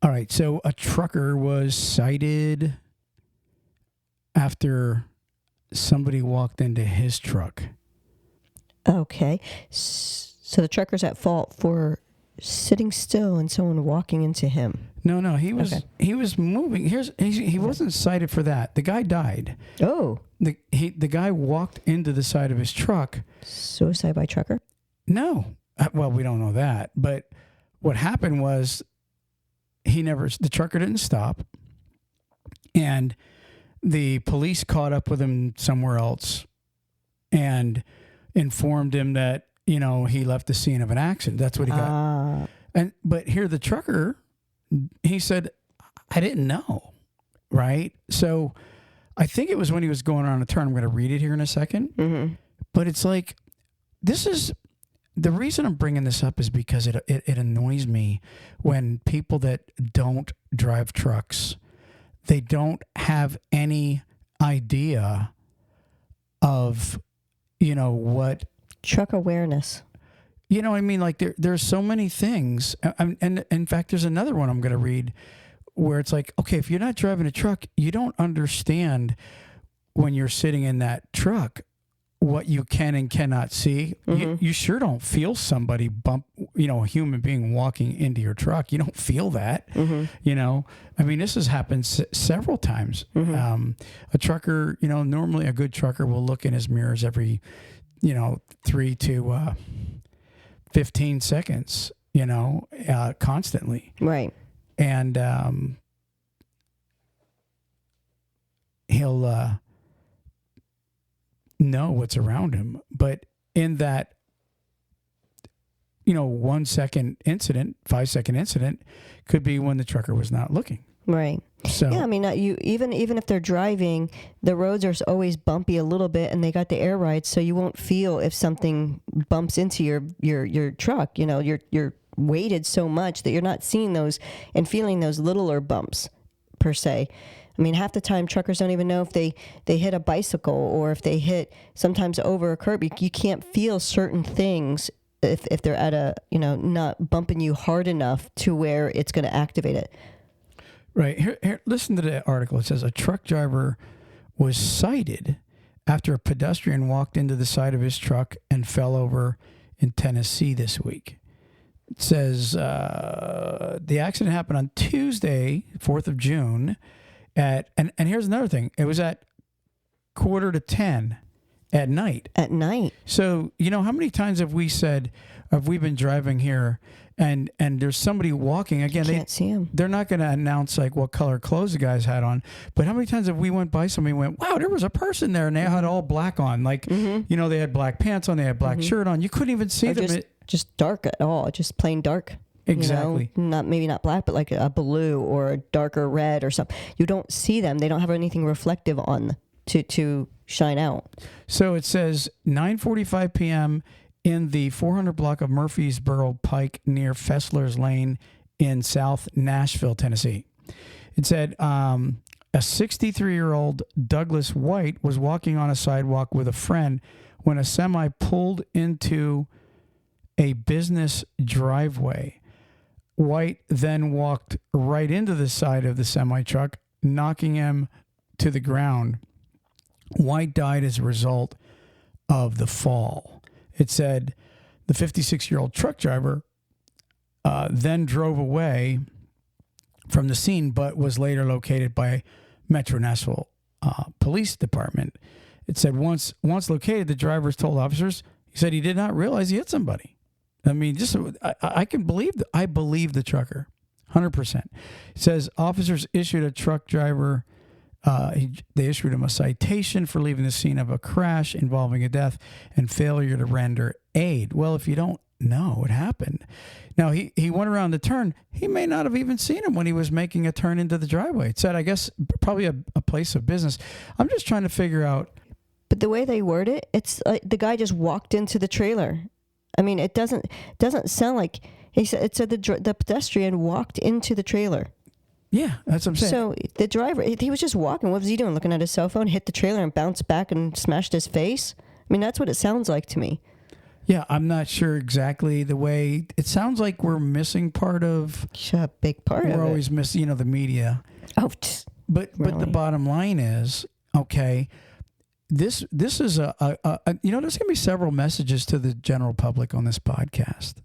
All right. So a trucker was cited after somebody walked into his truck. Okay. So the trucker's at fault for sitting still and someone walking into him. No, he was moving. He wasn't cited for that. The guy died. Oh. The guy walked into the side of his truck. Suicide by trucker? No. Well, we don't know that. But what happened was the trucker didn't stop. And the police caught up with him somewhere else and informed him that, he left the scene of an accident. That's what he got. But here the trucker, he said, I didn't know. Right? So I think it was when he was going around a turn. I'm going to read it here in a second. Mm-hmm. But it's like, this is the reason I'm bringing this up is because it annoys me when people that don't drive trucks, they don't have any idea of, what truck awareness. You know what I mean? Like there's so many things. And in fact, there's another one I'm going to read where it's like, okay, if you're not driving a truck, you don't understand when you're sitting in that truck what you can and cannot see. Mm-hmm. You sure don't feel somebody bump, a human being walking into your truck. You don't feel that, Mm-hmm. I mean, this has happened several times. Mm-hmm. A trucker, normally a good trucker will look in his mirrors every, 3 to 15 seconds, constantly. Right. And he'll know what's around him. But in that, 1 second incident, 5 second incident could be when the trucker was not looking. Right. So yeah, I mean, you even if they're driving, the roads are always bumpy a little bit, and they got the air rides, so you won't feel if something bumps into your truck. You're weighted so much that you're not seeing those and feeling those littler bumps per se. I mean, half the time truckers don't even know if they hit a bicycle or if they hit sometimes over a curb. You can't feel certain things if they're at a not bumping you hard enough to where it's going to activate it. Right. Here, listen to the article. It says a truck driver was cited after a pedestrian walked into the side of his truck and fell over in Tennessee this week. It says the accident happened on Tuesday, 4th of June, and here's another thing. It was at 9:45 at night. At night. So, how many times have we been driving here and there's somebody walking again? You can't see them. They're not going to announce like what color clothes the guys had on, but how many times have we went by somebody and went, wow, there was a person there and they had all black on. Like, they had black pants on, they had black shirt on. You couldn't even see them. Just dark at all, just plain dark. Exactly. Maybe not black, but like a blue or a darker red or something. You don't see them. They don't have anything reflective on to shine out. So it says 9:45 p.m. in the 400 block of Murfreesboro Pike near Fessler's Lane in South Nashville, Tennessee. It said a 63-year-old Douglas White was walking on a sidewalk with a friend when a semi pulled into a business driveway. White then walked right into the side of the semi-truck, knocking him to the ground. White died as a result of the fall. It said the 56-year-old truck driver then drove away from the scene, but was later located by Metro Nashville Police Department. It said once located, the driver told officers, he said he did not realize he hit somebody. I mean, I believe the trucker, 100%. It says officers issued a truck driver. They issued him a citation for leaving the scene of a crash involving a death and failure to render aid. Well, if you don't know what happened. Now, he went around the turn. He may not have even seen him when he was making a turn into the driveway. It said, I guess, probably a place of business. I'm just trying to figure out. But the way they word it, it's like the guy just walked into the trailer. I mean, it doesn't sound like he said. It said the pedestrian walked into the trailer. Yeah, that's what I'm saying. So the driver, he was just walking. What was he doing? Looking at his cell phone, hit the trailer and bounced back and smashed his face? I mean, that's what it sounds like to me. Yeah, I'm not sure exactly the way. It sounds like we're missing part of. A big part of it. We're always missing, the media. Oh, But the really? bottom line is, okay, this is there's going to be several messages to the general public on this podcast.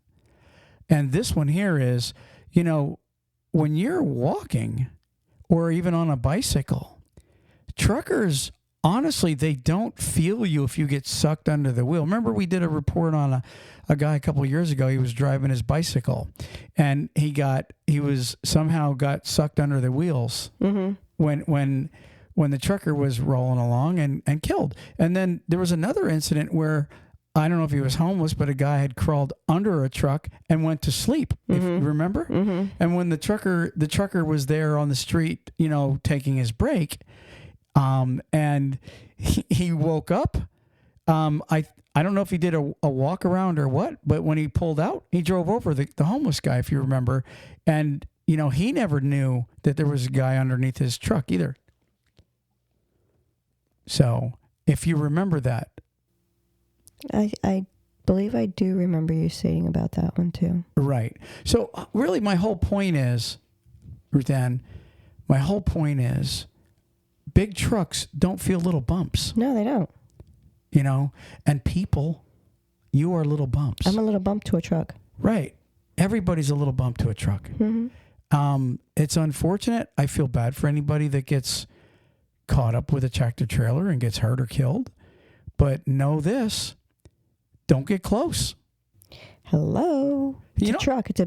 And this one here is, when you're walking or even on a bicycle, truckers, honestly, they don't feel you if you get sucked under the wheel. Remember, we did a report on a guy a couple of years ago. He was driving his bicycle, and he was somehow got sucked under the wheels when the trucker was rolling along and killed. And then there was another incident where, I don't know if he was homeless, but a guy had crawled under a truck and went to sleep. If you remember, and when the trucker was there on the street, taking his break. And he woke up. I don't know if he did a walk around or what, but when he pulled out, he drove over the homeless guy, if you remember. And, he never knew that there was a guy underneath his truck either. So if you remember that. I believe I do remember you saying about that one too. Right. So really my whole point is, Ruthann, big trucks don't feel little bumps. No, they don't. And people, you are little bumps. I'm a little bump to a truck. Right. Everybody's a little bump to a truck. It's unfortunate. I feel bad for anybody that gets caught up with a tractor trailer and gets hurt or killed. But know this, don't get close. Hello. It's a truck. It's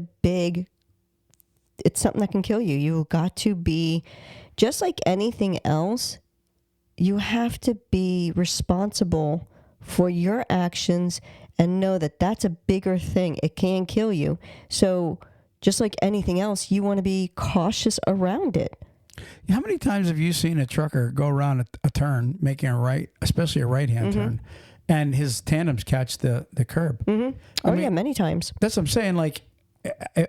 something that can kill you. You've got to be, just like anything else, you have to be responsible for your actions and know that that's a bigger thing. It can kill you. So just like anything else, you want to be cautious around it. How many times have you seen a trucker go around a turn, making a right, especially a right-hand turn, and his tandems catch the curb? Yeah, many times. That's what I'm saying. Like,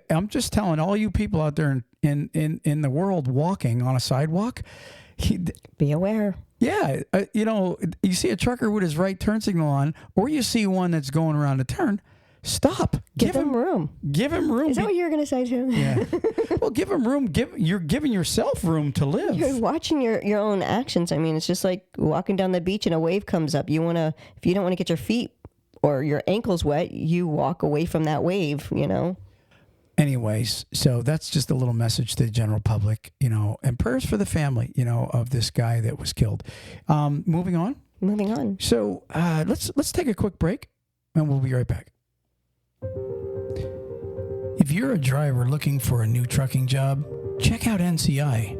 I'm just telling all you people out there in the world walking on a sidewalk, be aware. Yeah, you see a trucker with his right turn signal on, or you see one that's going around a turn. Stop. Give him room. Give him room. Is that what you were going to say too? Yeah. Well, give him room. You're giving yourself room to live. You're watching your own actions. I mean, it's just like walking down the beach and a wave comes up. If you don't want to get your feet or your ankles wet, you walk away from that wave, Anyways, so that's just a little message to the general public, and prayers for the family, of this guy that was killed. Moving on. So let's take a quick break, and we'll be right back. If you're a driver looking for a new trucking job, check out NCI.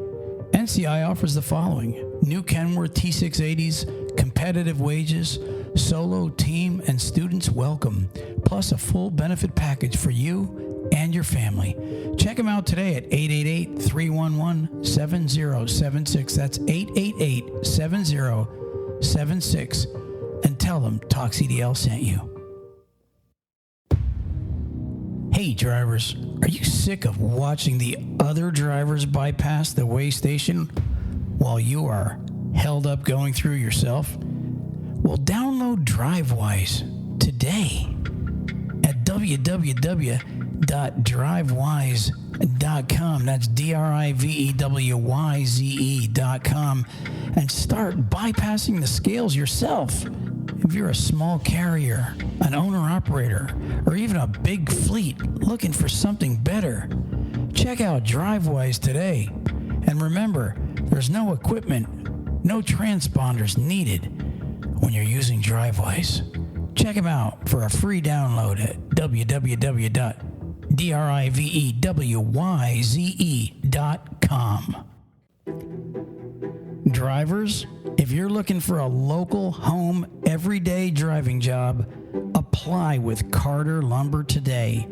NCI offers the following: new Kenworth T680s, competitive wages, solo, team, and students welcome, plus a full benefit package for you and your family. Check them out today at 888-311-7076. That's 888-7076. And tell them TalkCDL sent you. Hey drivers, are you sick of watching the other drivers bypass the weigh station while you are held up going through yourself? Well, download Drivewyze today at www.drivewyze.com. That's DRIVEWYZE.com, and start bypassing the scales yourself. If you're a small carrier, an owner-operator, or even a big fleet looking for something better, check out Drivewyze today. And remember, there's no equipment, no transponders needed when you're using Drivewyze. Check them out for a free download at www.drivewyze.com. Drivers, if you're looking for a local, home, everyday driving job, apply with Carter Lumber today.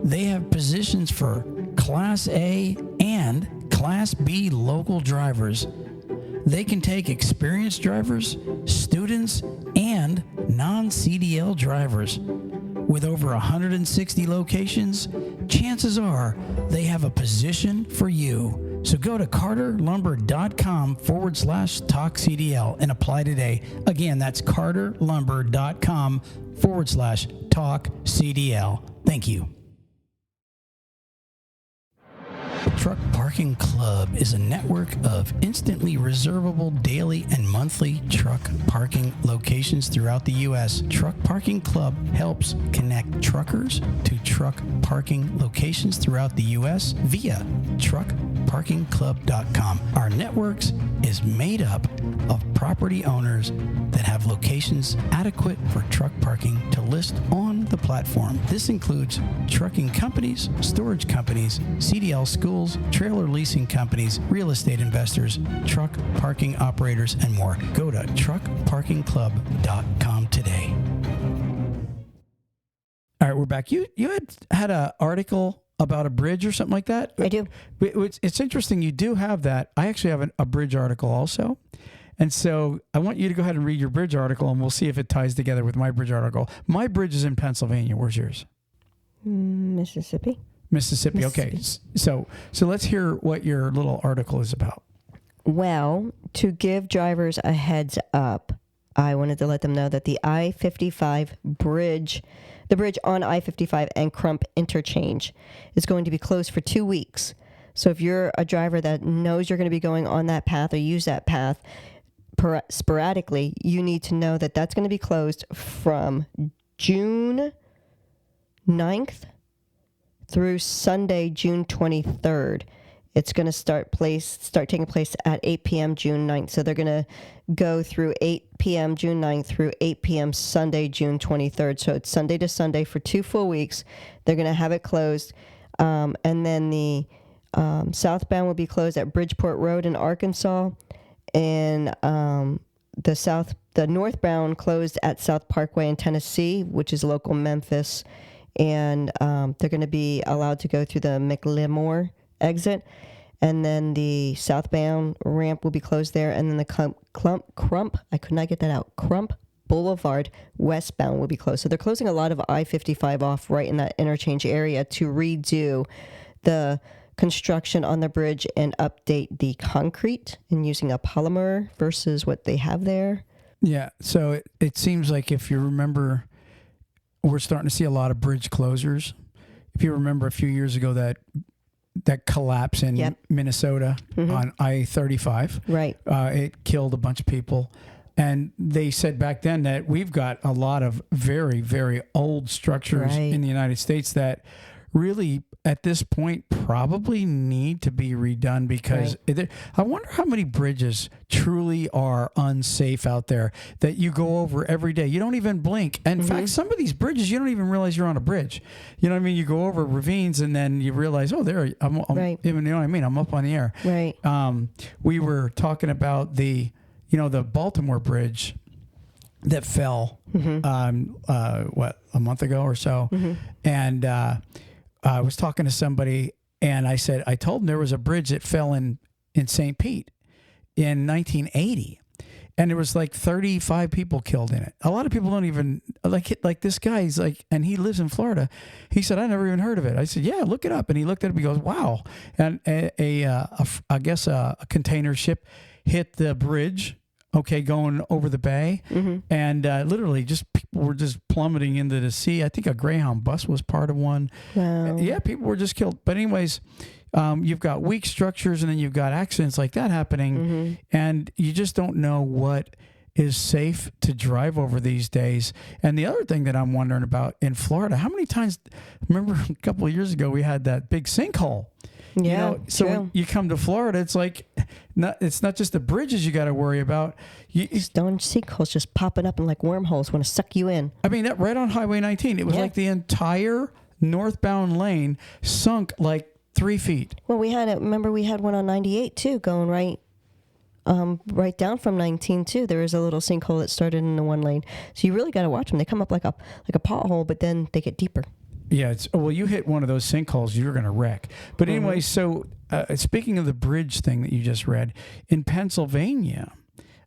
They have positions for Class A and Class B local drivers. They can take experienced drivers, students, and non-CDL drivers. With over 160 locations, chances are they have a position for you. So go to carterlumber.com/TalkCDL and apply today. Again, that's carterlumber.com/TalkCDL. TalkCDL. Thank you. Truck Parking Club is a network of instantly reservable daily and monthly truck parking locations throughout the U.S. Truck Parking Club helps connect truckers to truck parking locations throughout the U.S. via truckparkingclub.com. Our networks is made up of property owners that have locations adequate for truck parking to list on the platform. This includes trucking companies, storage companies, CDL schools, trailer leasing companies, real estate investors, truck parking operators, and more. Go to truckparkingclub.com today. All right, we're back. You had an article about a bridge or something like that? I do. It's interesting. You do have that. I actually have a bridge article also. And so I want you to go ahead and read your bridge article, and we'll see if it ties together with my bridge article. My bridge is in Pennsylvania. Where's yours? Mississippi. Okay. So let's hear what your little article is about. Well, to give drivers a heads up, I wanted to let them know that the I-55 bridge, the bridge on I-55 and Crump interchange, is going to be closed for 2 weeks. So if you're a driver that knows you're going to be going on that path or use that path sporadically, you need to know that that's going to be closed from June 9th through Sunday, June 23rd. It's going to start taking place at 8 p.m. June 9th. So they're going to go through 8 p.m. June 9th through 8 p.m. Sunday, June 23rd. So it's Sunday to Sunday for 2 full weeks. They're going to have it closed. And then the southbound will be closed at Bridgeport Road in Arkansas. And the northbound closed at South Parkway in Tennessee, which is local Memphis. And they're going to be allowed to go through the McLemore exit. And then the southbound ramp will be closed there. And then the Crump, I could not get that out, Crump Boulevard westbound will be closed. So they're closing a lot of I-55 off right in that interchange area to redo the construction on the bridge and update the concrete and using a polymer versus what they have there. Yeah, so it seems like if you remember, we're starting to see a lot of bridge closures. If you remember a few years ago that collapse in Minnesota on I-35. Right. It killed a bunch of people. And they said back then that we've got a lot of very, very old structures in the United States that really, at this point, probably need to be redone because I wonder how many bridges truly are unsafe out there that you go over every day. You don't even blink. And in fact, some of these bridges, you don't even realize you're on a bridge. You know what I mean? You go over ravines and then you realize, oh, there, I'm you know what I mean? I'm up on the air. Right. We were talking about the Baltimore Bridge that fell, a month ago or so. And I was talking to somebody and I told them there was a bridge that fell in St. Pete in 1980. And there was like 35 people killed in it. A lot of people don't even like this guy. He's like, and he lives in Florida. He said, I never even heard of it. I said, yeah, look it up. And he looked at it. He goes, wow. And I guess a container ship hit the bridge. Going over the bay, and literally just people were just plummeting into the sea. I think a Greyhound bus was part of one. Wow. Yeah, people were just killed. But anyways, you've got weak structures, and then you've got accidents like that happening, and you just don't know what is safe to drive over these days. And the other thing that I'm wondering about in Florida, how many times, remember a couple of years ago, we had that big sinkhole. Yeah, so when you come to Florida, it's like, it's not just the bridges you got to worry about. Stone sinkholes just popping up in like wormholes want to suck you in. I mean, that right on Highway 19, it was like the entire northbound lane sunk like 3 feet. Well, we had one on 98 too, going right down from 19 too. There was a little sinkhole that started in the one lane. So you really got to watch them. They come up like a pothole, but then they get deeper. Yeah, you hit one of those sinkholes, you're going to wreck. But anyway, so speaking of the bridge thing that you just read, in Pennsylvania,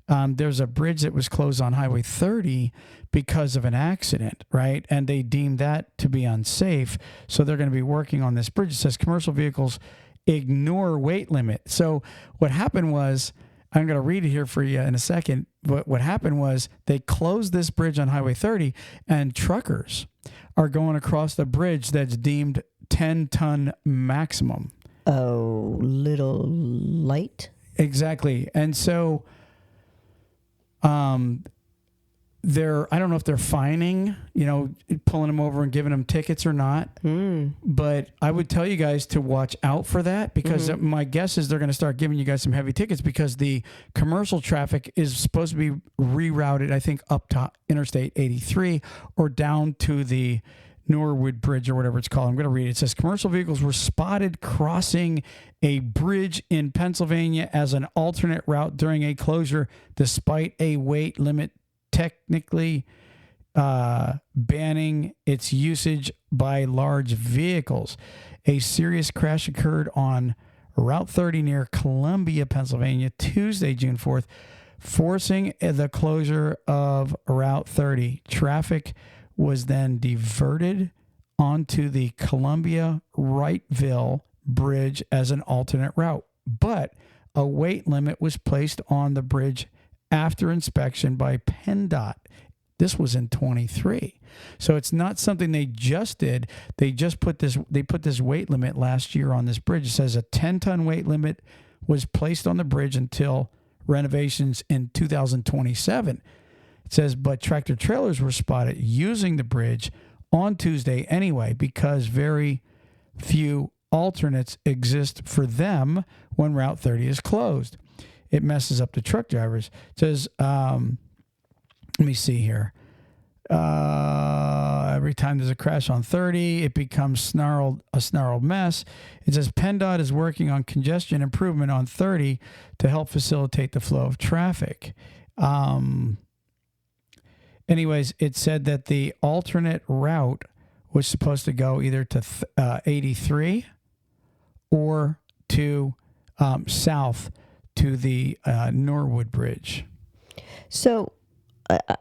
there's a bridge that was closed on Highway 30 because of an accident, right? And they deemed that to be unsafe, so they're going to be working on this bridge. It says commercial vehicles ignore weight limit. So what happened was, I'm going to read it here for you in a second. But what happened was they closed this bridge on Highway 30, and truckers are going across the bridge that's deemed 10-ton maximum. Oh, little light. Exactly. And so I don't know if they're fining, pulling them over and giving them tickets or not. But I would tell you guys to watch out for that, because my guess is they're going to start giving you guys some heavy tickets, because the commercial traffic is supposed to be rerouted, I think, up to Interstate 83 or down to the Norwood Bridge or whatever it's called. I'm going to read it. It says commercial vehicles were spotted crossing a bridge in Pennsylvania as an alternate route during a closure, despite a weight limit technically banning its usage by large vehicles. A serious crash occurred on Route 30 near Columbia, Pennsylvania, Tuesday, June 4th, forcing the closure of Route 30. Traffic was then diverted onto the Columbia-Wrightville Bridge as an alternate route, but a weight limit was placed on the bridge after inspection by PennDOT. This was in 23. So it's not something they just did. They just put this weight limit last year on this bridge. It says a 10-ton weight limit was placed on the bridge until renovations in 2027. It says, but tractor trailers were spotted using the bridge on Tuesday anyway, because very few alternates exist for them when Route 30 is closed. It messes up the truck drivers. It says, let me see here. Every time there's a crash on 30, it becomes a snarled mess. It says PennDOT is working on congestion improvement on 30 to help facilitate the flow of traffic. Anyways, it said that the alternate route was supposed to go either to 83 or to south to the Norwood Bridge. So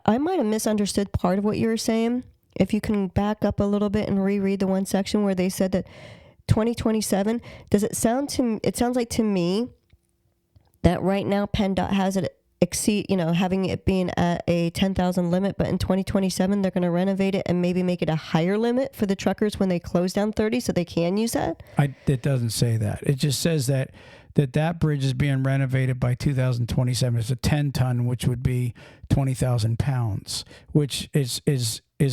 I might have misunderstood part of what you were saying. If you can back up a little bit and reread the one section where they said that 2027, it sounds like to me that right now PennDOT has it exceed, having it being at a 10,000 limit, but in 2027 they're going to renovate it and maybe make it a higher limit for the truckers when they close down 30, so they can use that. It doesn't say that. It just says that bridge is being renovated by 2027. It's a 10-ton, which would be 20,000 pounds, which is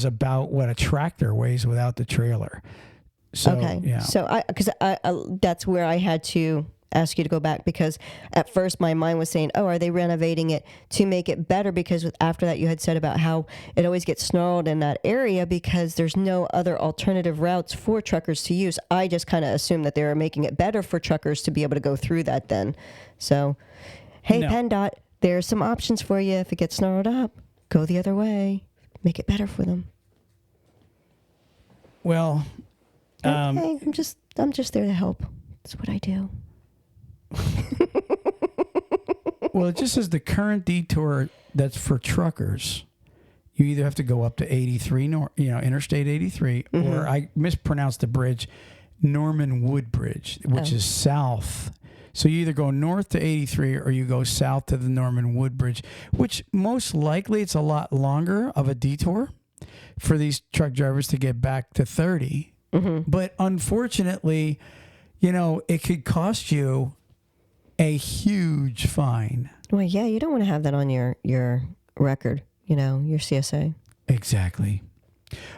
about what a tractor weighs without the trailer. So, okay. Yeah. So because that's where I had to ask you to go back, because at first my mind was saying, oh, are they renovating it to make it better? Because after that you had said about how it always gets snarled in that area because there's no other alternative routes for truckers to use. I just kind of assumed that they were making it better for truckers to be able to go through that then. So, hey, no. PennDOT, there's some options for you. If it gets snarled up, go the other way. Make it better for them. Well, okay, I'm just there to help. That's what I do. Well, it just says the current detour that's for truckers. You either have to go up to 83, Interstate 83, or I mispronounced the bridge, Norman Wood Bridge, which is south. So you either go north to 83 or you go south to the Norman Wood Bridge, which most likely it's a lot longer of a detour for these truck drivers to get back to 30. But unfortunately, it could cost you a huge fine. Well, yeah, you don't want to have that on your record, your CSA. Exactly.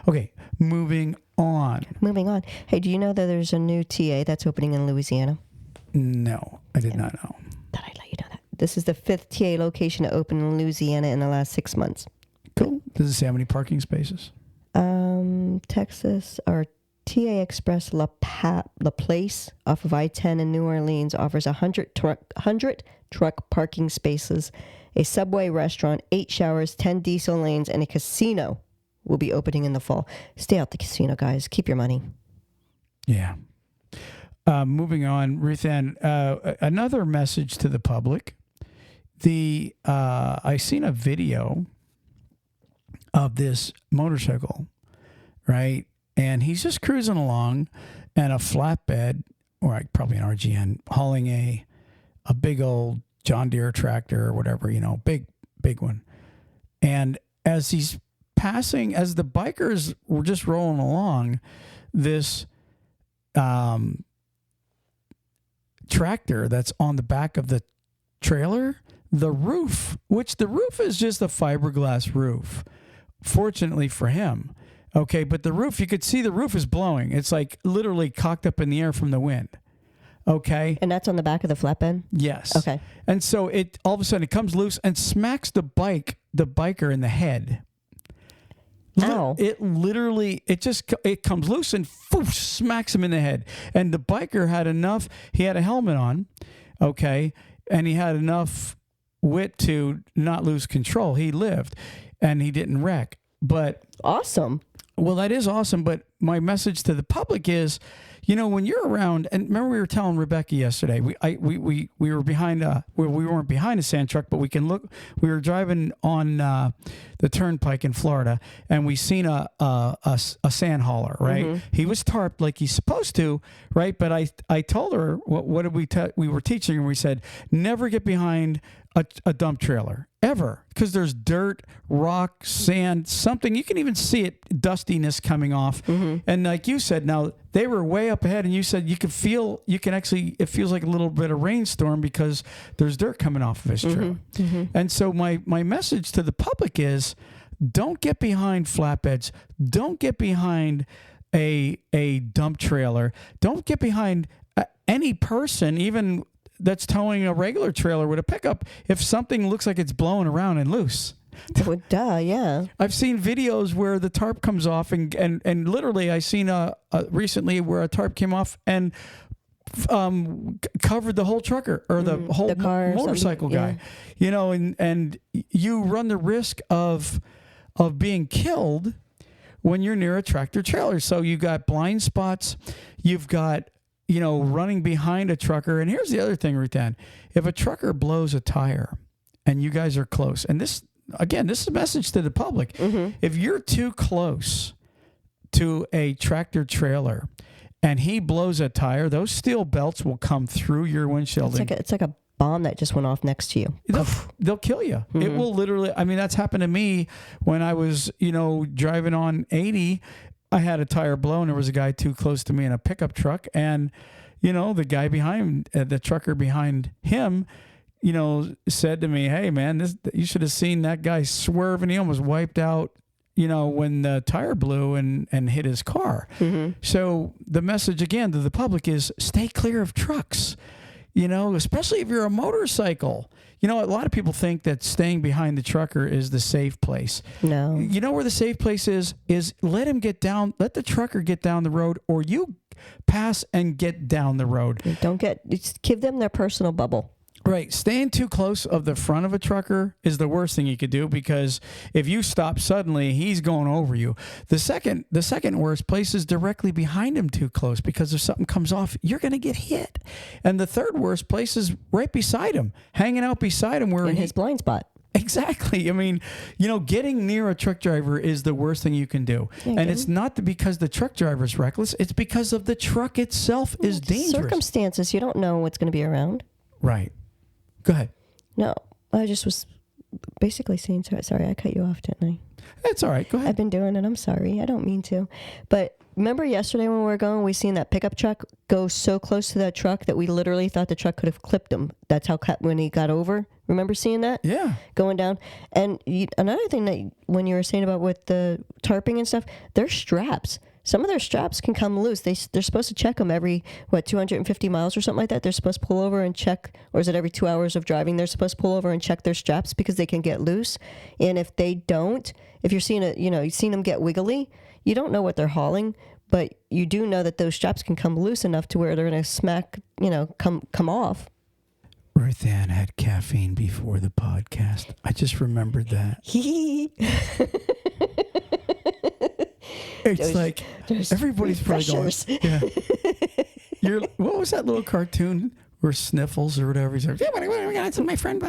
Okay, moving on. Hey, do you know that there's a new TA that's opening in Louisiana? No, I did not know. Thought I'd let you know that. This is the 5th TA location to open in Louisiana in the last 6 months. Cool. Does it say how many parking spaces? Texas, or TA Express La Place off of I-10 in New Orleans offers 100 truck parking spaces, a Subway restaurant, 8 showers, 10 diesel lanes, and a casino will be opening in the fall. Stay out the casino, guys. Keep your money. Yeah. Moving on, Ruthann, another message to the public. I seen a video of this motorcycle, right? And he's just cruising along and a flatbed, or probably an RGN, hauling a big old John Deere tractor or whatever, big one. And as he's passing, as the bikers were just rolling along, this tractor that's on the back of the trailer, the roof is just a fiberglass roof, fortunately for him. Okay, but the roof, you could see the roof is blowing. It's like literally cocked up in the air from the wind. Okay. And that's on the back of the flatbed? Yes. Okay. And so it all of a sudden it comes loose and smacks the biker in the head. Ow. It literally, it comes loose and smacks him in the head. And the biker had enough, he had a helmet on, okay, and he had enough wit to not lose control. He lived and he didn't wreck. But awesome. Well, that is awesome. But my message to the public is, when you're around, and remember we were telling Rebecca yesterday, we were behind we weren't behind a sand truck, but we were driving on the turnpike in Florida, and we seen a sand hauler, right? Mm-hmm. He was tarped like he's supposed to, right? But I told her, what did we were teaching her, we said, never get behind a dump trailer, ever, because there's dirt, rock, sand, something. You can even see it, dustiness coming off. Mm-hmm. And like you said, now they were way up ahead, and you said it feels like a little bit of rainstorm because there's dirt coming off of his trailer. Mm-hmm. Mm-hmm. And so my message to the public is, don't get behind flatbeds. Don't get behind a dump trailer. Don't get behind any person, even that's towing a regular trailer with a pickup, if something looks like it's blowing around and loose. Well, duh, yeah. I've seen videos where the tarp comes off and literally I seen recently where a tarp came off and covered the whole trucker or the whole motorcycle guy. Yeah. And you run the risk of being killed when you're near a tractor trailer. So you got blind spots, you've got running behind a trucker. And here's the other thing, Ruthann. If a trucker blows a tire and you guys are close, and this is a message to the public. Mm-hmm. If you're too close to a tractor trailer and he blows a tire, those steel belts will come through your windshield. It's like a bomb that just went off next to you. They'll kill you. Mm-hmm. It will literally, that's happened to me when I was, driving on 80. I had a tire blow and there was a guy too close to me in a pickup truck. And, the guy behind, the trucker behind him, said to me, hey man, you should have seen that guy swerve, and he almost wiped out, when the tire blew and hit his car. Mm-hmm. So the message again to the public is stay clear of trucks, especially if you're a motorcycle. A lot of people think that staying behind the trucker is the safe place. No. You know where the safe place is let the trucker get down the road, or you pass and get down the road. Give them their personal bubble. Right. Staying too close of the front of a trucker is the worst thing you could do, because if you stop suddenly, he's going over you. The second worst place is directly behind him too close, because if something comes off, you're going to get hit. And the third worst place is right beside him, hanging out beside him where in his blind spot. Exactly. Getting near a truck driver is the worst thing you can do. Yeah, and it's not because the truck driver's reckless. It's because of the truck itself is dangerous. Circumstances. You don't know what's going to be around. Right. Go ahead. No, I just was basically saying, sorry, I cut you off, didn't I? That's all right. Go ahead. I've been doing it. I'm sorry. I don't mean to. But remember yesterday when we were going, we seen that pickup truck go so close to that truck that we literally thought the truck could have clipped him. That's how when he got over. Remember seeing that? Yeah. Going down. And another thing that when you were saying about with the tarping and stuff, their straps. Some of their straps can come loose. They're supposed to check them every, 250 miles or something like that. They're supposed to pull over and check, or is it every 2 hours of driving? They're supposed to pull over and check their straps because they can get loose. And if they don't, if you're seeing you've seen them get wiggly, you don't know what they're hauling, but you do know that those straps can come loose enough to where they're going to smack, come off. Ruthann had caffeine before the podcast. I just remembered that. It's like everybody's probably going, yeah. What was that little cartoon where Sniffles or whatever? He's like, that's my friend.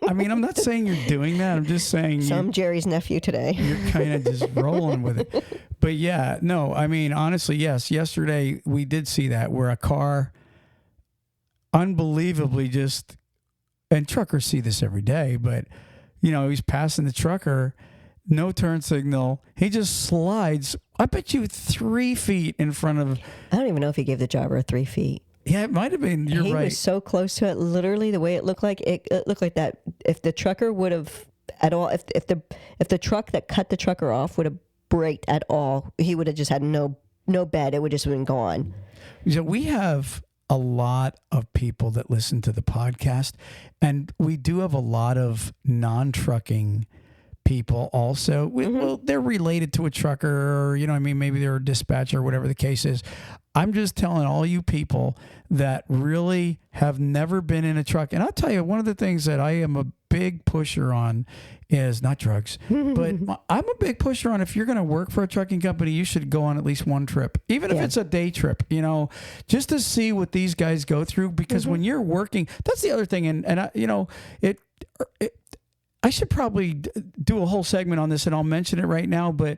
I'm not saying you're doing that. I'm just saying. So I'm Jerry's nephew today. You're kind of just rolling with it. But yeah, no, honestly, yes. Yesterday we did see that where a car unbelievably just, and truckers see this every day, but, he's passing the trucker, no turn signal. He just slides, I bet you 3 feet in front of. I don't even know if he gave the driver 3 feet. Yeah, it might have been. You're right. He was so close to it. Literally, the way it looked like that. If the trucker would have at all, if the truck that cut the trucker off would have braked at all, he would have just had no bed. It would just have been gone. So we have a lot of people that listen to the podcast, and we do have a lot of non-trucking people also. Well, they're related to a trucker, or maybe they're a dispatcher, or whatever the case is. I'm just telling all you people that really have never been in a truck. And I'll tell you, one of the things that I am a big pusher on is not drugs, but I'm a big pusher on, if you're going to work for a trucking company, you should go on at least one trip, even if it's a day trip, just to see what these guys go through. Because when you're working, that's the other thing. And I should probably do a whole segment on this, and I'll mention it right now, but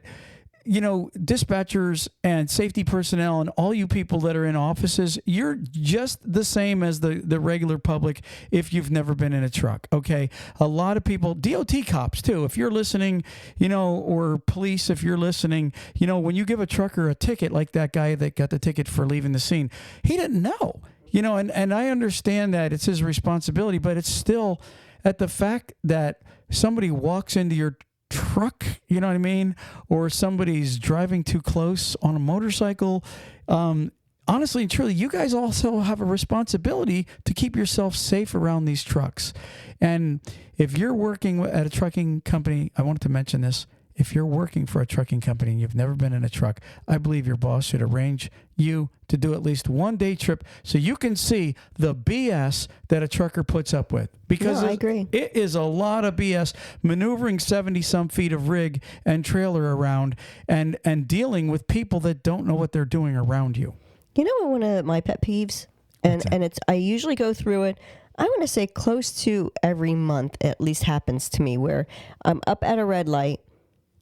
dispatchers and safety personnel and all you people that are in offices, you're just the same as the regular public if you've never been in a truck, okay? A lot of people, DOT cops too, if you're listening, or police, if you're listening, when you give a trucker a ticket, like that guy that got the ticket for leaving the scene, he didn't know, and I understand that it's his responsibility, but it's still at the fact that somebody walks into your truck, you know what I mean? Or somebody's driving too close on a motorcycle. Honestly and truly, you guys also have a responsibility to keep yourself safe around these trucks. And if you're working at a trucking company, I wanted to mention this. If you're working for a trucking company and you've never been in a truck, I believe your boss should arrange you to do at least one day trip so you can see the BS that a trucker puts up with. Because I agree. It is a lot of BS maneuvering 70-some feet of rig and trailer around and dealing with people that don't know what they're doing around you. You know what one of my pet peeves? And I usually go through it. I want to say close to every month at least happens to me, where I'm up at a red light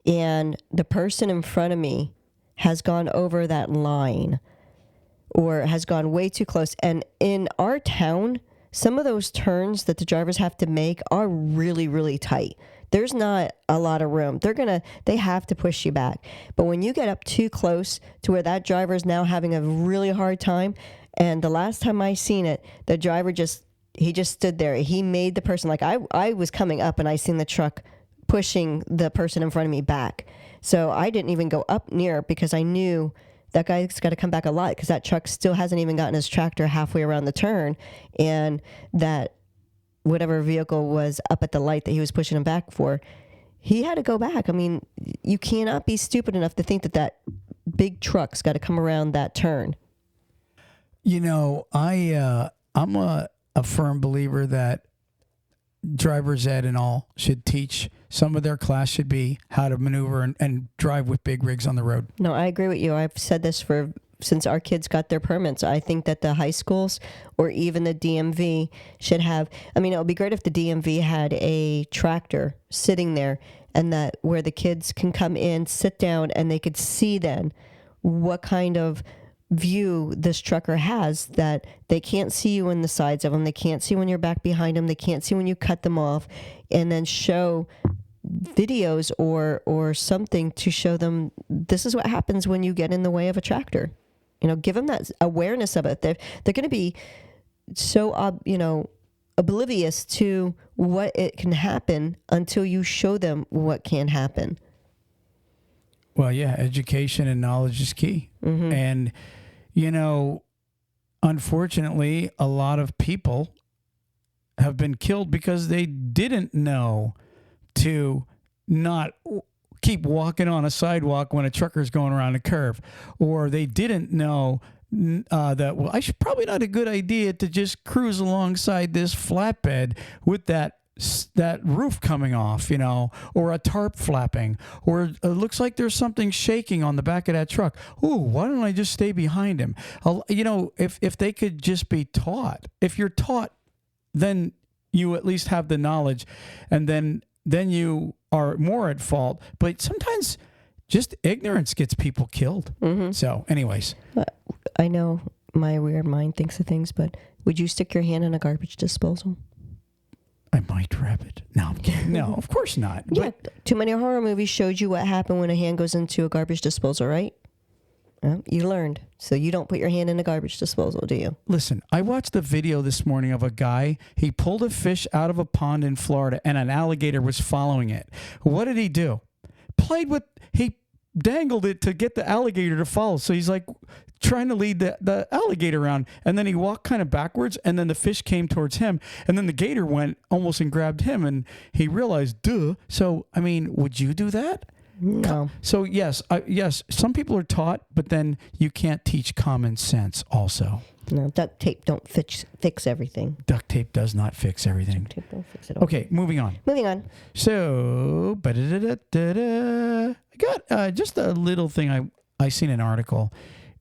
and the person in front of me has gone over that line or has gone way too close. And in our town, some of those turns that the drivers have to make are really, really tight. There's not a lot of room. They have to push you back. But when you get up too close to where that driver is now having a really hard time, and the last time I seen it, the driver just stood there. He made the person, like I was coming up and I seen the truck pushing the person in front of me back. So I didn't even go up near, because I knew that guy's got to come back a lot, because that truck still hasn't even gotten his tractor halfway around the turn, and that whatever vehicle was up at the light that he was pushing him back for, he had to go back. I mean, you cannot be stupid enough to think that big truck's got to come around that turn. I'm a firm believer that driver's ed and all should teach. Some of their class should be how to maneuver and drive with big rigs on the road. No, I agree with you. I've said this since our kids got their permits. I think that the high schools or even the DMV should have, it would be great if the DMV had a tractor sitting there, and that where the kids can come in, sit down, and they could see then what kind of view this trucker has, that they can't see you in the sides of them. They can't see when you're back behind them. They can't see when you cut them off, and then show videos or something to show them this is what happens when you get in the way of a tractor. Give them that awareness of it. They're going to be so, oblivious to what it can happen until you show them what can happen. Well, yeah, education and knowledge is key. Mm-hmm. And, unfortunately, a lot of people have been killed because they didn't know to not keep walking on a sidewalk when a trucker's going around a curve, or they didn't know that, I should probably not a good idea to just cruise alongside this flatbed with that roof coming off, or a tarp flapping, or it looks like there's something shaking on the back of that truck. Ooh, why don't I just stay behind him? If they could just be taught. If you're taught, then you at least have the knowledge, and then you are more at fault. But sometimes just ignorance gets people killed. Mm-hmm. So anyways. I know my weird mind thinks of things, but would you stick your hand in a garbage disposal? I might grab it. No, I'm kidding. No, of course not. Yeah, too many horror movies showed you what happened when a hand goes into a garbage disposal, right? You learned. So you don't put your hand in a garbage disposal, do you? Listen, I watched a video this morning of a guy. He pulled a fish out of a pond in Florida, and an alligator was following it. What did he do? He dangled it to get the alligator to follow. So he's like trying to lead the alligator around, and then he walked kind of backwards, and then the fish came towards him, and then the gator went almost and grabbed him, and he realized, duh. So, I mean, would you do that? No. So yes, some people are taught, but then you can't teach common sense also. No, duct tape don't fix everything. Duct tape does not fix everything. Duct tape don't fix it all. Okay, moving on. So, I got just a little thing. I seen an article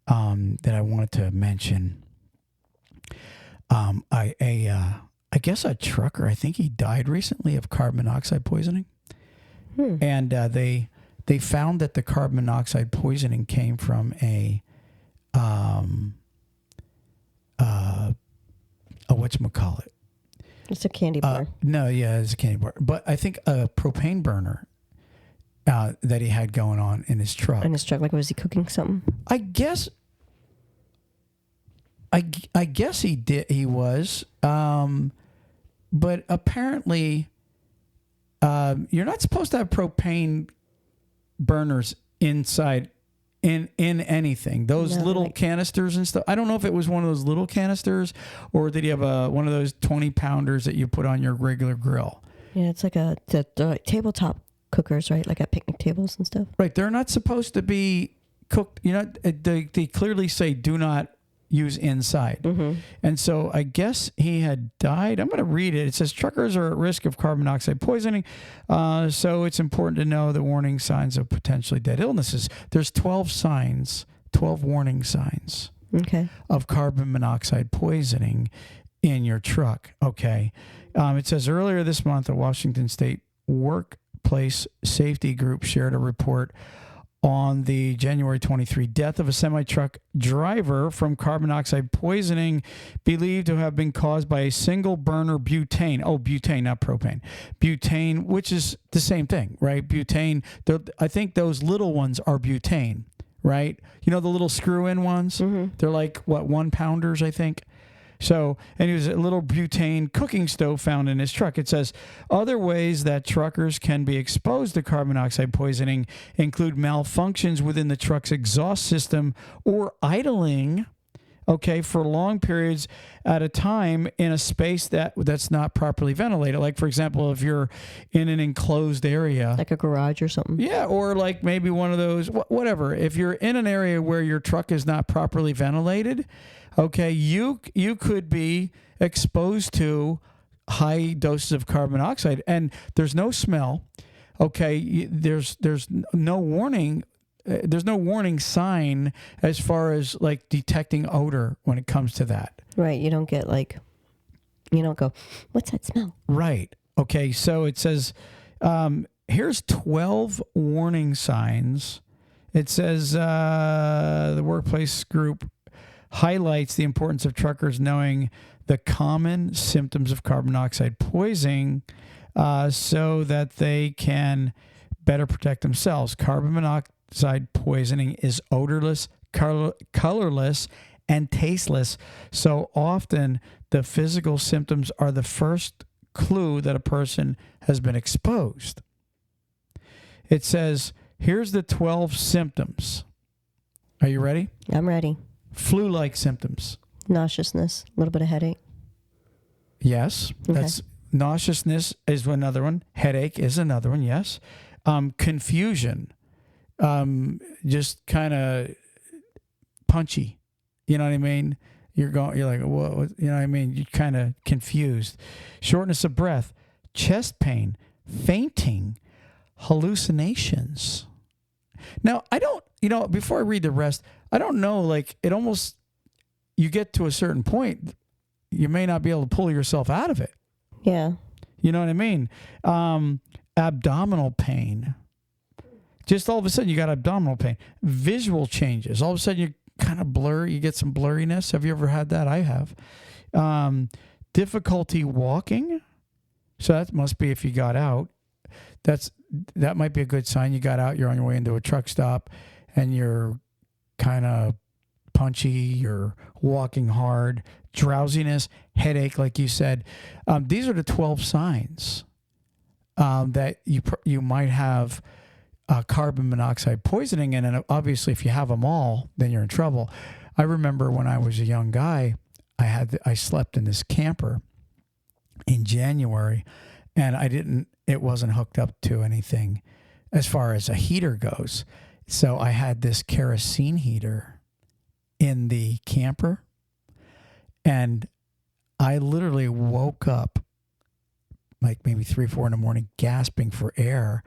that I wanted to mention. I guess a trucker, I think he died recently of carbon monoxide poisoning. And they found that the carbon monoxide poisoning came from a whatchamacallit. It's a candy bar. No, yeah, it's a candy bar. But I think a propane burner that he had going on in his truck. In his truck, like was he cooking something? I guess he did. He was, but apparently, you're not supposed to have propane burners inside in anything. Those little canisters and stuff. I don't know if it was one of those little canisters or did he have one of those 20-pounders that you put on your regular grill. Yeah, it's like the tabletop cookers, right? Like at picnic tables and stuff. Right. They're not supposed to be cooked. You know, they clearly say do not use inside. And so I guess he had died. I'm going to read it. It says truckers are at risk of carbon monoxide poisoning. So it's important to know the warning signs of potentially dead illnesses. There's 12 warning signs of carbon monoxide poisoning in your truck. Okay. It says earlier this month, a Washington State workplace safety group shared a report on the January 23 death of a semi-truck driver from carbon monoxide poisoning believed to have been caused by a single burner butane. Oh, butane, not propane. Butane, which is the same thing, right? Butane, I think those little ones are butane, right? You know, the little screw-in ones? They're like, 1-pounders, I think? So, and it was a little butane cooking stove found in his truck. It says other ways that truckers can be exposed to carbon monoxide poisoning include malfunctions within the truck's exhaust system or idling, for long periods at a time in a space that's not properly ventilated. Like, for example, if you're in an enclosed area. Like a garage or something. Yeah, or like maybe one of those, whatever. If you're in an area where your truck is not properly ventilated, you could be exposed to high doses of carbon monoxide, and there's no smell. There's no warning. There's no warning sign as far as like detecting odor when it comes to that. Right. You don't get you don't go, what's that smell? Right. Okay. So it says, here's 12 warning signs. It says the workplace group highlights the importance of truckers knowing the common symptoms of carbon monoxide poisoning so that they can better protect themselves. Carbon monoxide poisoning is odorless, colorless, and tasteless. So often the physical symptoms are the first clue that a person has been exposed. It says, here's the 12 symptoms. Are you ready? I'm ready. Flu-like symptoms. Nauseousness, a little bit of headache. Yes, that's nauseousness is another one. Headache is another one. Yes, confusion, just kind of punchy. You know what I mean? You're like, what? You know what I mean? You're kind of confused. Shortness of breath, chest pain, fainting, hallucinations. Now, I don't. Before I read the rest, I don't know. Like, it almost, you get to a certain point, you may not be able to pull yourself out of it. Yeah. You know what I mean? Abdominal pain. Just all of a sudden, you got abdominal pain. Visual changes. All of a sudden, kind of blur. You get some blurriness. Have you ever had that? I have. Difficulty walking. So that must be if you got out. That might be a good sign. You got out, you're on your way into a truck stop, and you're kind of punchy, you're walking hard, drowsiness, headache, like you said. These are the 12 signs that you might have carbon monoxide poisoning. And obviously, if you have them all, then you're in trouble. I remember when I was a young guy, I slept in this camper in January, and it wasn't hooked up to anything as far as a heater goes. So I had this kerosene heater in the camper, and I literally woke up like maybe 3, 4 in the morning gasping for air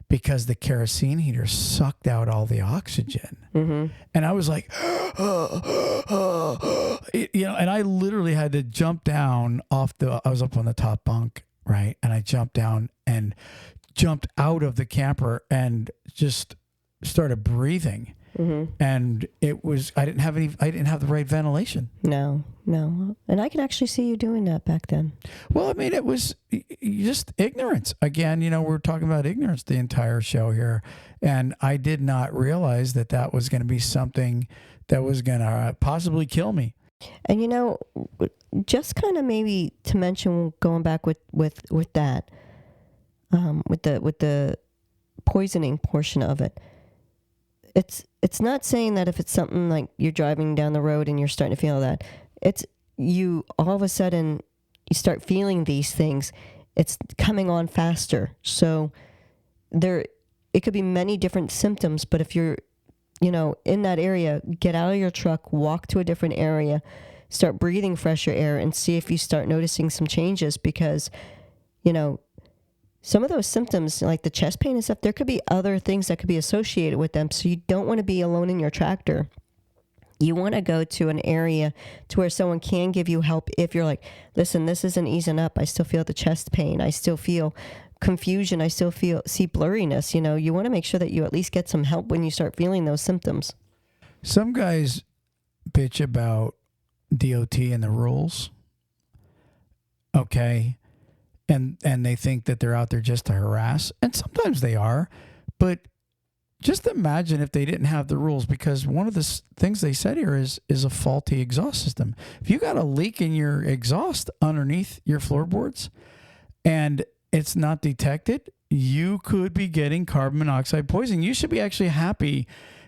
because the kerosene heater sucked out all the oxygen. Mm-hmm. And I was like, and I literally had to jump down I was up on the top bunk, right? And I jumped down and jumped out of the camper and just started breathing. Mm-hmm. And I didn't have the right ventilation. No. And I can actually see you doing that back then. Well, I mean, it was just ignorance. Again, we're talking about ignorance the entire show here. And I did not realize that was going to be something that was going to possibly kill me. And, just kind of maybe to mention, going back with that, with the poisoning portion of it, it's not saying that if it's something like you're driving down the road and you're starting to feel that, it's you all of a sudden you start feeling these things, it's coming on faster. So it could be many different symptoms, but if you're, in that area, get out of your truck, walk to a different area, start breathing fresher air, and see if you start noticing some changes, because, some of those symptoms, like the chest pain and stuff, there could be other things that could be associated with them. So you don't want to be alone in your tractor. You want to go to an area to where someone can give you help if you're like, listen, this isn't easing up. I still feel the chest pain. I still feel confusion. I still see blurriness. You want to make sure that you at least get some help when you start feeling those symptoms. Some guys bitch about DOT and the rules. Okay. And they think that they're out there just to harass. And sometimes they are. But just imagine if they didn't have the rules, because one of the things they said here is a faulty exhaust system. If you got a leak in your exhaust underneath your floorboards and it's not detected, you could be getting carbon monoxide poisoning. You should be actually happy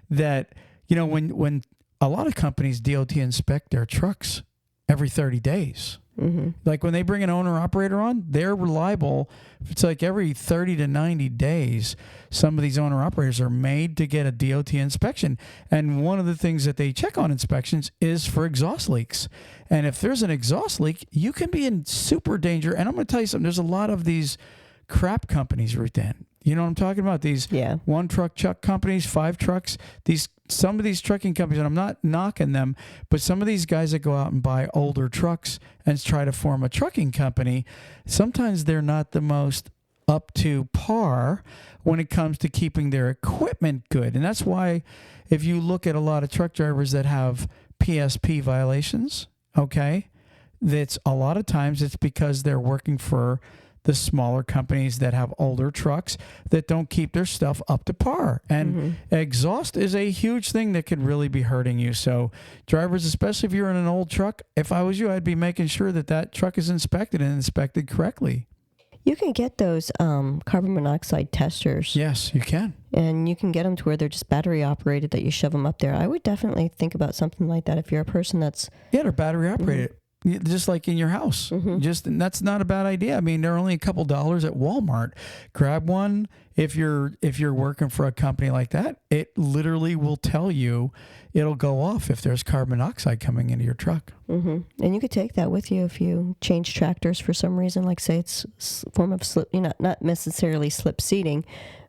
that, when a lot of companies DOT inspect their trucks every 30 days. Mm-hmm. Like when they bring an owner-operator on, they're reliable. It's like every 30 to 90 days, some of these owner-operators are made to get a DOT inspection. And one of the things that they check on inspections is for exhaust leaks. And if there's an exhaust leak, you can be in super danger. And I'm going to tell you something. There's a lot of these crap companies, Ruthann. You know what I'm talking about? These one truck companies, 5 trucks. Some of these trucking companies, and I'm not knocking them, but some of these guys that go out and buy older trucks and try to form a trucking company, sometimes they're not the most up to par when it comes to keeping their equipment good. And that's why if you look at a lot of truck drivers that have PSP violations, okay, that's a lot of times it's because they're working for the smaller companies that have older trucks that don't keep their stuff up to par. And exhaust is a huge thing that could really be hurting you. So drivers, especially if you're in an old truck, if I was you, I'd be making sure that truck is inspected and inspected correctly. You can get those carbon monoxide testers. Yes, you can. And you can get them to where they're just battery operated, that you shove them up there. I would definitely think about something like that if you're a person that's... Yeah, they're battery operated. Mm-hmm. Just like in your house. Mm-hmm. And that's not a bad idea. I mean, they're only a couple dollars at Walmart. Grab one. If you're working for a company like that, it literally will tell you, it'll go off if there's carbon monoxide coming into your truck. Mm-hmm. And you could take that with you if you change tractors for some reason, like say it's a form of slip, not necessarily slip seating,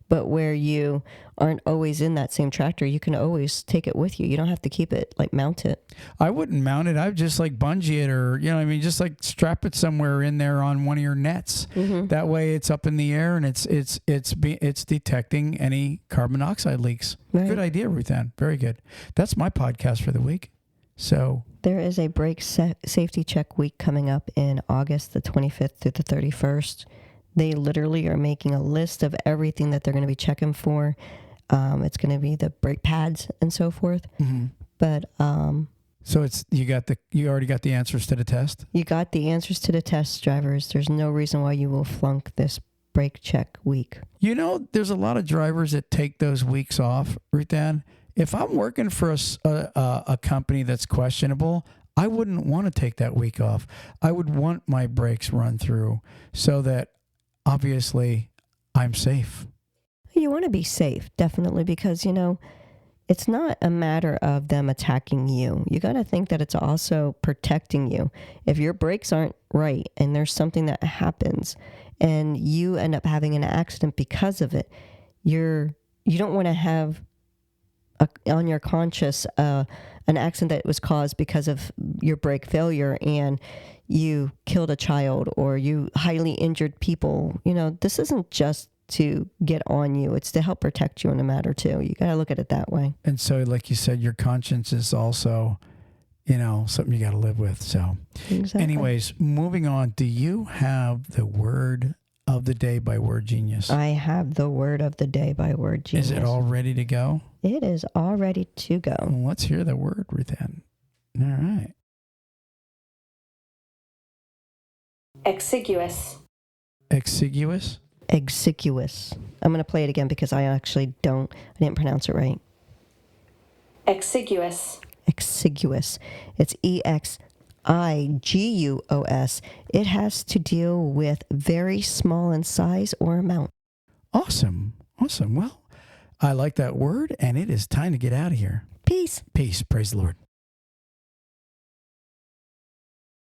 But where you aren't always in that same tractor, you can always take it with you. You don't have to keep it, like, mount it. I wouldn't mount it. I would just like bungee it, or, you know what I mean, just like strap it somewhere in there on one of your nets. That way it's up in the air and it's detecting any carbon monoxide leaks. Right. Good idea, Ruthann. Very good. That's my podcast for the week. So there is a brake safety check week coming up in August the 25th through the 31st. They literally are making a list of everything that they're going to be checking for. It's going to be the brake pads and so forth. But so you already got the answers to the test? You got the answers to the test, drivers. There's no reason why you will flunk this brake check week. You know, there's a lot of drivers that take those weeks off, Ruthann. If I'm working for a company that's questionable, I wouldn't want to take that week off. I would want my brakes run through so that obviously I'm safe. You want to be safe, definitely, because, you know, it's not a matter of them attacking you. You got to think that it's also protecting you. If your brakes aren't right and there's something that happens and you end up having an accident because of it, you don't want to have on your conscience an accident that was caused because of your brake failure and you killed a child or you highly injured people. You know, this isn't just to get on you. It's to help protect you in a matter too. You got to look at it that way. And so, like you said, your conscience is also, you know, something you got to live with. So exactly. Anyways, moving on. Do you have the word of the day by Word Genius? I have the word of the day by Word Genius. Is it all ready to go? It is all ready to go. Well, let's hear the word, Ruthann. All right. Exiguous. Exiguous? Exiguous. I'm going to play it again because I didn't pronounce it right. Exiguous. Exiguous. It's EXIGUOS. It has to deal with very small in size or amount. Awesome. Well, I like that word, and it is time to get out of here. Peace. Peace. Praise the Lord.